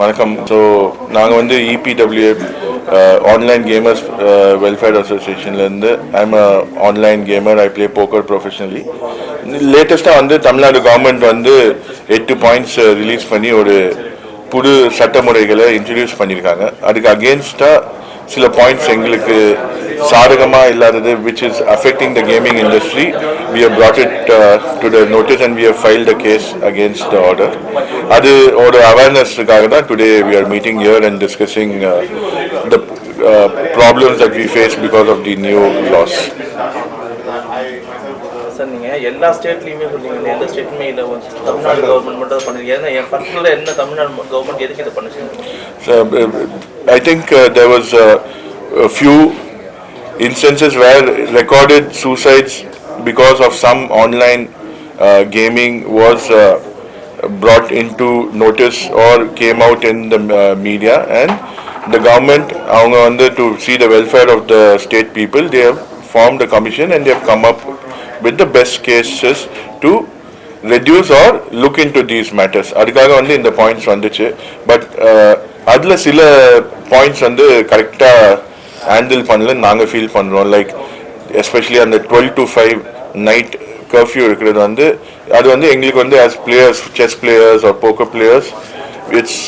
வணக்கம். ஸோ நாங்கள் வந்து EPWA online gamers welfare அசோசியேஷன்லேருந்து I'm a online gamer. I play poker professionally. லேட்டஸ்ட்டாக வந்து தமிழ்நாடு கவர்மெண்ட் வந்து 8 பாயிண்ட்ஸ் ரிலீஸ் பண்ணி ஒரு புது சட்டமுறைகளை இன்ட்ரடியூஸ் பண்ணியிருக்காங்க. அதுக்கு அகேன்ஸ்டாக சில பாயிண்ட்ஸ் எங்களுக்கு சாதகமாக இல்லாதது, which is affecting the gaming industry. We have brought it to the notice and we have filed a case against the order. அது ஒரு அவேர்னஸ்க்காக தான் today we are meeting here and discussing the problems that we face because of the new laws. Sir நீங்கள் எல்லா ஸ்டேட்லேயுமே சொன்னீங்க, எந்த ஸ்டேட்டுமே இதை Tamil Nadu government மட்டும் தான் பண்ணுறீங்க. ஏன்னா என் பர்டிகுலர் என்ன தமிழ்நாடு கவர்மெண்ட் எதுக்கு இதை பண்ணுச்சு? I think there was a few instances where recorded suicides because of some online gaming was brought into notice or came out in the media, and the government to see the welfare of the state people, they have formed a commission and they have come up with the best cases to reduce or look into these matters. அதுக்காக வந்து இந்த points வந்துச்சு. But அதில் சில points வந்து கரெக்டாக handle பண்ணலன்னு நாங்கள் ஃபீல் பண்ணுறோம். லைக் எஸ்பெஷலி அந்த 12 to 5 நைட் கர்ஃப்யூ இருக்கிறது வந்து அது வந்து எங்களுக்கு வந்து as players, chess players R poker players, it's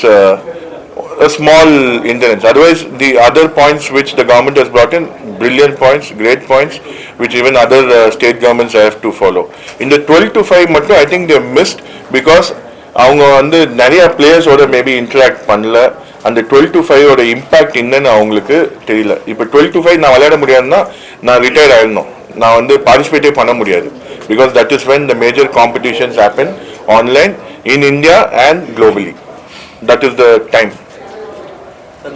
a small incident. Otherwise, the other points which the government has brought in, brilliant points, great points, which even other state governments have to follow. In the 12 to 5 மட்டும் I think they missed because அவங்க வந்து நிறைய பிளேயர்ஸோட maybe interact பண்ணல. அந்த 12 to 5 ஓட impact என்னன்னு அவங்களுக்கு தெரியல. இப்போ 12 to 5 நான் விளையாட முடியாதுன்னா நான் ரிட்டையர்ட் ஆயிடணும், நான் வந்து பார்ட்டிசிபேட்டே பண்ண முடியாது. Because that is when the major competitions happen online in India and globally. That is the time.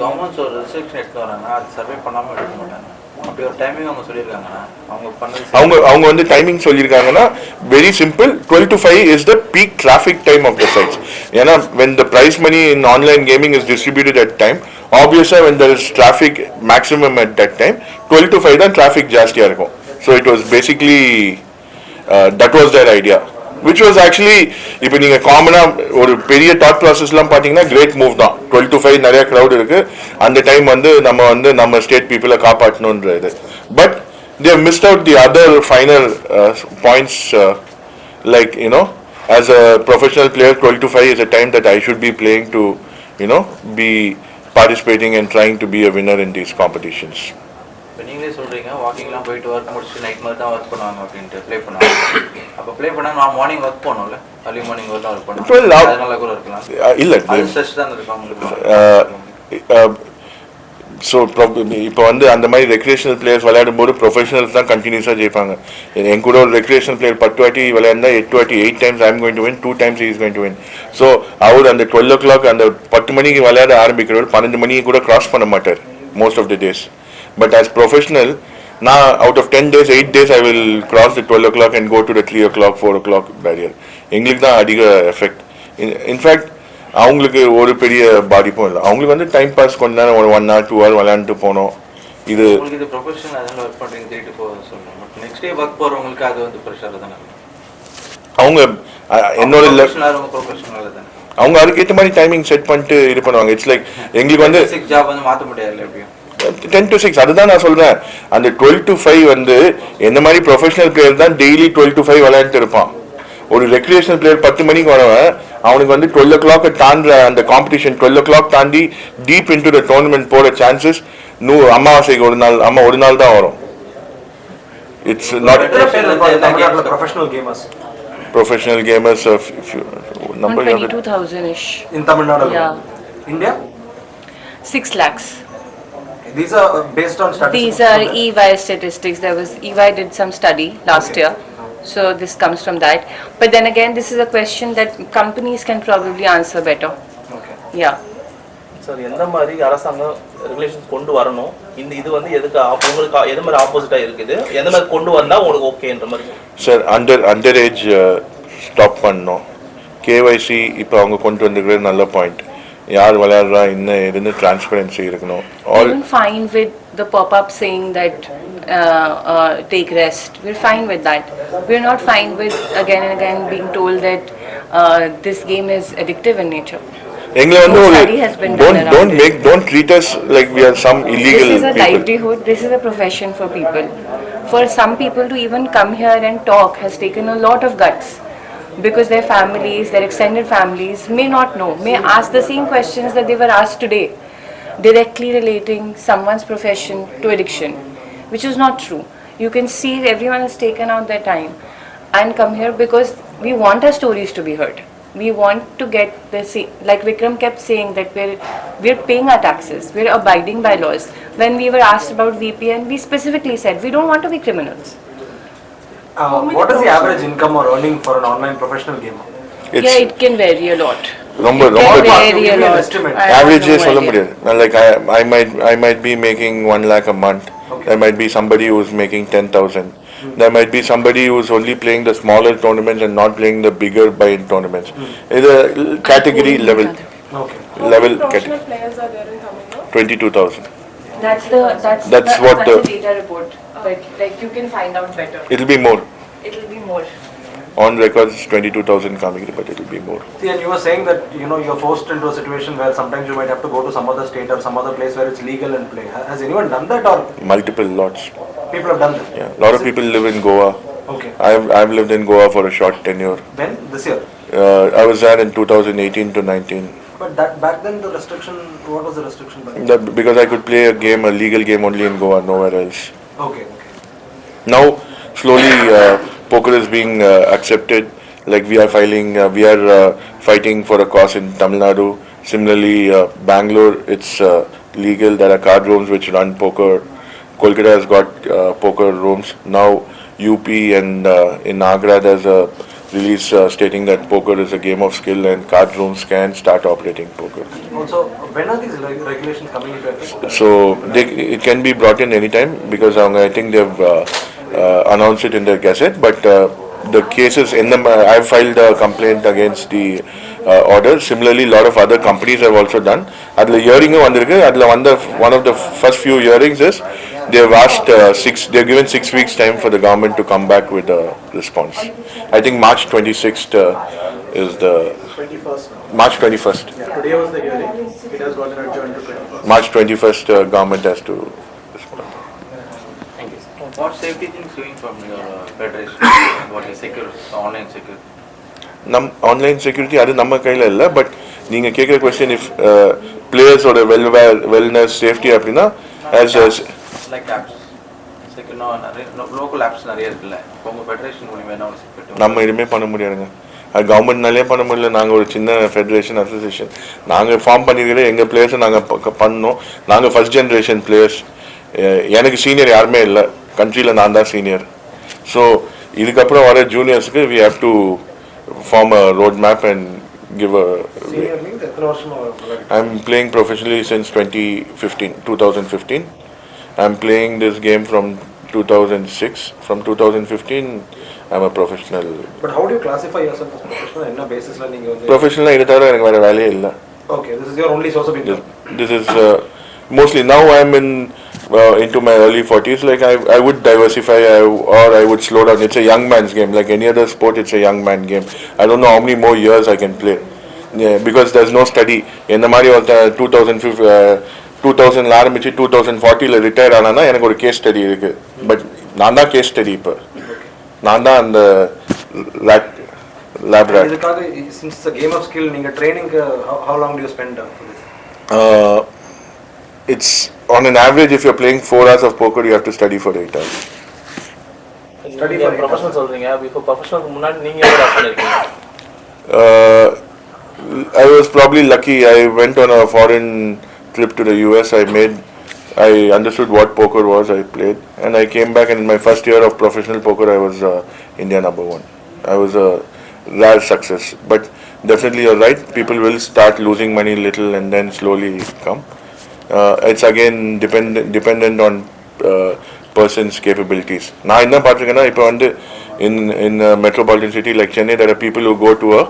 Governments ஒரு ரெஸ்ட்ரிக்ஷன் எடுத்து வராங்க, அது சர்வே பண்ணாமல் எடுக்க மாட்டாங்க. அப்படி ஒரு டைமிங் அவங்க சொல்லியிருக்காங்கன்னா அவங்க வந்து டைமிங் சொல்லியிருக்காங்கன்னா very simple. 12 to 5 is the peak traffic time of the sites. ஏன்னா when the prize money in online gaming is distributed at time, obviously when there is traffic maximum at that time, 12 to 5 தான் traffic ஜாஸ்தியாக இருக்கும். So it was basically that was their idea, which was actually இப்போ நீங்கள் காமனாக ஒரு பெரிய thought ப்ராசஸ்லாம் பார்த்தீங்கன்னா great move தான். 12 to 5 நிறைய க்ரௌட் இருக்குது, அந்த டைம் வந்து நம்ம ஸ்டேட் பீப்புளை காப்பாற்றணுன்றது. But they have missed out the other finer points, like as a professional player 12 to 5 is a time that I should be playing to be participating and trying to be a winner in these competitions. நீங்களே சொல்கிறீங்க வாக்கிங்லாம் போயிட்டு work முடிச்சுட்டு night மாதிரி தான் work பண்ணுவாங்க அப்படின்ட்டு play பண்ணுவாங்க. அப்போ ப்ளே பண்ணால் நான் மார்னிங் ஒர்க் பண்ணோம்ல, அர்லி மார்னிங் ஒர்க் ஒர்க் பண்ணுவேன், அதனால கூட இருக்கலாம். இல்லை ஸ்ட்ரெஸ் தான் இருக்கும் அவங்களுக்கு. ஸோ இப்போ வந்து அந்த மாதிரி ரெக்ரியேஷனல் பிளேயர்ஸ் விளையாடும் போது ப்ரொஃபஷனல்ஸ் தான் கண்டினியூஸாக ஜெயிப்பாங்க. என் கூட ஒரு ரெக்ரியேஷனல் பிளேயர் 10 வாட்டி விளையாண்டா 8 வாட்டி 8 times I am going to win, 2 times he is going to win. So அவர் அந்த 12 o'clock அந்த 10 மணிக்கு விளையாட ஆரம்பிக்கிறவர் 12 மணிக்கு கூட கிராஸ் பண்ண மாட்டார் most of the days. But as professional, now out of 10 days, 8 days I will cross the 12 o'clock and go to the 3 o'clock, 4 o'clock barrier. எங்களுக்கு தான் அதிக எஃபெக்ட். இன்ஃபேக்ட் அவங்களுக்கு ஒரு பெரிய பாதிப்பும் இல்லை. அவங்களுக்கு வந்து டைம் பாஸ் கொஞ்ச நேரம் ஒரு 1 hour 2 hour விளையாண்டுட்டு போனோம். இது ப்ரொஃபஷனல் அதனால ஒர்க் பண்ணுறீங்க 3 to 4 சொல்லுங்கள். பட் நெக்ஸ்ட் டே ஒர்க் போகிறவங்களுக்கு அது வந்து ப்ரெஷர் தானே. அவங்க என்னோட ப்ரொஃபஷனல் தானே, அவங்க அதுக்கேற்ற மாதிரி டைமிங் செட் பண்ணிட்டு இது பண்ணுவாங்க. இட்ஸ் லைக் எங்களுக்கு வந்து ஜாப் வந்து மாற்ற முடியாது எப்படியும் 10 to 6. அதுதான் நான் சொல்றேன். அந்த 12 to 5 வந்து என்ன மாதிரி ப்ரொஃபஷனல் பிளேயர் தான் டெய்லி 12 to 5 விளையாண்டுட்டு இருப்பான். ஒரு ரெக்ரியேஷனல் பிளேயர் 10 மணிக்கு வரவன் அவனுக்கு வந்து 12 o'clock தாண்டுற அந்த காம்படிஷன் 12 o'clock தாண்டி டீப் இன்டு த டோர்னமெண்ட் போற சான்சஸ் அமாவாசைக்கு ஒரு நாள் தான் வரும். It's not professional gamers of number 122,000ish in Tamil Nadu. Yeah. India 6 lakhs. These are based on statistics. These are EY statistics. There was EY did some study last year, so this comes from that. But then again, this is a question that companies can probably answer better. Okay. Yeah. Sir எந்த மாதிரி அரசாங்கம் regulations கொண்டு வரணும், இந்த இது வந்து எதுக்கு உங்களுக்கு எது மாதிரி ஆப்போசிட்டாக இருக்குது, எந்த மாதிரி கொண்டு வந்தால் உங்களுக்கு ஓகேன்ற மாதிரி? சார் அண்டர் ஏஜ் ஸ்டாப் பண்ணணும். கேஒய்சி இப்போ அவங்க கொண்டு வந்துருக்கிறது நல்ல பாயிண்ட். யார் விளையாடுறா என்ன எதுன்னு டிரான்ஸ்பரன்சி இருக்கணும். Even fine with the pop-up saying that take rest. We're fine with that. We're not fine with again and again being told that this game is addictive in nature. எங்களை வந்து No ஒரு study has been done around it. don't treat us like we are some illegal This is a people. livelihood, this is a profession for people. For some people to even come here and talk has taken a lot of guts because their families, their extended families may not know, may ask the same questions that they were asked today, directly relating someone's profession to addiction, which is not true. You can see everyone has taken out their time and come here because we want our stories to be heard. We want to get like Vikram kept saying that we're paying our taxes, we're abiding by laws. When we were asked about VPN, we specifically said we don't want to be criminals. What is the average income or earning for an online professional gamer? It's Yeah, it can vary a lot. ரொம்ப It can ரொம்ப vary a lot. estimate. I have average no சொல்ல idea. முடியாது. Like I might be making 1 lakh a month. Okay. There might be somebody who's making 10,000. There might be somebody who's only playing the smaller tournaments and not playing the bigger buy-in tournaments. It's a category level Okay. category. Players are there in Tamil Nadu? 22,000. That's what the the- data report. But like you can find out better. It'll be more. It'll be more. On record, it's 22,000 coming, but it'll be more. See, and you were saying that you're forced into a situation where sometimes you might have to go to some other state or some other place where it's legal and play. Has anyone done that, or Multiple lots. people have done that? Yeah. A lot of people live in Goa. Okay. I've lived in Goa for a short tenure. When? This year. I was there in 2018 to 19. But that back then the restriction, what was the restriction back then? Because I could play a legal game only in Goa, nowhere else. Okay. Now, slowly, poker is being accepted. Like we are fighting for a cause in Tamil Nadu. Similarly, Bangalore, it's legal. There are card rooms which run poker. Kolkata has got poker rooms. Now, UP and in Agra, there's a release stating that poker is a game of skill and card rooms can start operating poker. Also, when are these regulations coming into effect? So it can be brought in anytime because I think they've announced it in their gazette. But the cases in them, I've filed a complaint against the order. Similarly, a lot of other companies have also done. Adla hearing one of the first few hearings is they've asked they've given 6 weeks time for the government to come back with a response. I think March 26th is the 21st now. March 21st. Yeah, today was the hearing. It has gotten adjourned to 21st. March 21st, government has to respond. What safety things doing from your federation? What is security, online security? Online security அது நம்ம கையில் இல்லை. But நீங்கள் கேட்குற question if பிளேயர்ஸோட wellness safety அப்படின்னா Like apps. Local apps நிறைய இருக்குல்ல. உங்க ஃபெடரேஷன் மூலமா என்ன ஒரு security? நம்ம எதுவுமே பண்ண முடியாதுங்க. அது கவர்மெண்ட்னாலே பண்ண முடியல. நாங்கள் ஒரு சின்ன ஃபெடரேஷன் அசோசியேஷன். நாங்கள் ஃபார்ம் பண்ணியிருக்கிற எங்கள் பிளேயர்ஸை நாங்கள் பண்ணோம். நாங்கள் ஃபர்ஸ்ட் ஜென்ரேஷன் பிளேயர்ஸ். எனக்கு சீனியர் யாருமே இல்லை. கண்ட்ரியில் நான் தான் சீனியர். ஸோ இதுக்கப்புறம் வர ஜூனியர்ஸுக்கு we have to form a roadmap and give a. Senior means எத்தனை வருஷமா விளையாடுறீங்க? I'm playing professionally since 2015. I'm playing this game from 2006. From 2015, I'm a professional. But how do you classify yourself as professional? என்ன பேசிஸ்ல நீங்க வந்து Professional இதை தவிர எனக்கு வேற வேலையே இல்லை. Okay, this is your only source of income. This is mostly now I'm into my early 40s. Like I would diversify or I would slow down. It's a young man's game. Like any other sport, it's a young man game. I don't know how many more years I can play. Yeah, because there's no study. In the மாதிரி 2000 ஆரம்பிச்சு 2040 retire ஆனா எனக்கு ஒரு case study இருக்கு. But நான் தான் case study இப்போ. நான் தான் அந்த லேப் ராட். இதுக்காக since it's a game of skill நீங்க training how long do you spend for this? It's on an average if you're playing 4 hours of poker you have to study for 8 hours. Study நீங்க for professional சொல்றீங்க. Before professional முன்னாடி நீங்க எவ்வளவு ஆசை இருக்கீங்க? I was probably lucky. I went on a foreign trip to the US. I understood what poker was. I played and I came back and in my first year of professional poker I was India number 1. I was a rare success. But definitely you're right. People will start losing money little and then slowly come. It's again dependent on person's capabilities. நான் என்ன பார்த்துருக்கேன்னா இப்போ வந்து in a metropolitan city like Chennai there are people who go to a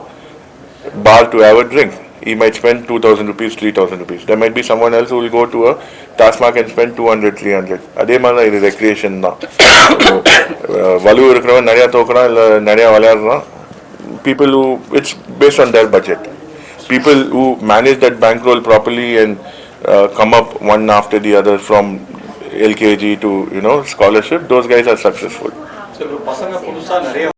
bar to have a drink. He might spend 2,000 rupees, 3,000 rupees. There might be someone else who will go to a Tasmak and spend 200, 300. அதே மாதிரி தான் இது recreation தான். வலு இருக்கிறவன் நிறையா தோக்குறான் இல்லை நிறையா விளையாடுறான். People who it's based on their budget. people who manage that bankroll properly and come up one after the other from LKG to scholarship, those guys are successful. So, இப்போ பசங்க புதுசா நிறைய